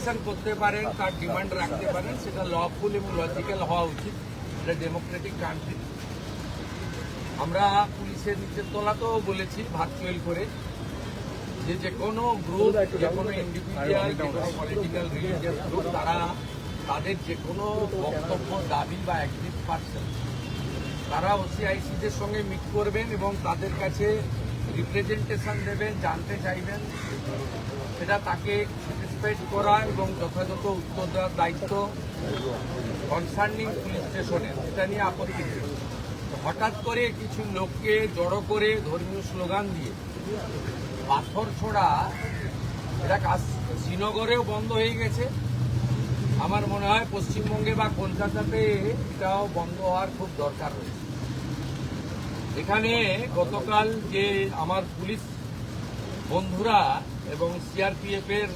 Petition করতে পারেন, তার ডিমান্ড রাখতে পারেন, সেটা লফুল এবং লজিক্যাল হওয়া উচিত। এটা ডেমোক্রেটিক কান্ট্রি। আমরা পুলিশের নিচের তলাতেও বলেছি ভার্চুয়াল করে যে কোনো গ্রুপ, যে কোনো ইন্ডিভিজুয়াল, যে কোনো পলিটিক্যাল রিলিজিয়াস গ্রুপ, তারা তাদের যে কোনো বক্তব্য, দাবি বা অ্যাক্টিভ পারসন তারা ওসিআইসিদের সঙ্গে মিট করবেন এবং তাদের কাছে রিপ্রেজেন্টেশন দেবেন, জানতে চাইবেন, সেটা তাকে স্যাটিসফাইড করা এবং যথাযথ উত্তর দেওয়ার দায়িত্ব কনসার্নিং পুলিশ স্টেশনের। এটা নিয়ে আপত্তি নেই। হঠাৎ করে কিছু লোককে জড়ো করে ধর্মীয় স্লোগান দিয়ে পাথর ছোড়া, এটা শ্রীনগরেও বন্ধ হয়ে গেছে। আমার মনে হয় পশ্চিমবঙ্গে বা কলকাতাতে এটাও বন্ধ হওয়ার খুব দরকার রয়েছে। এখানে গতকাল যে আমার পুলিশ বন্ধুরা এবং সিআরপিএফ এর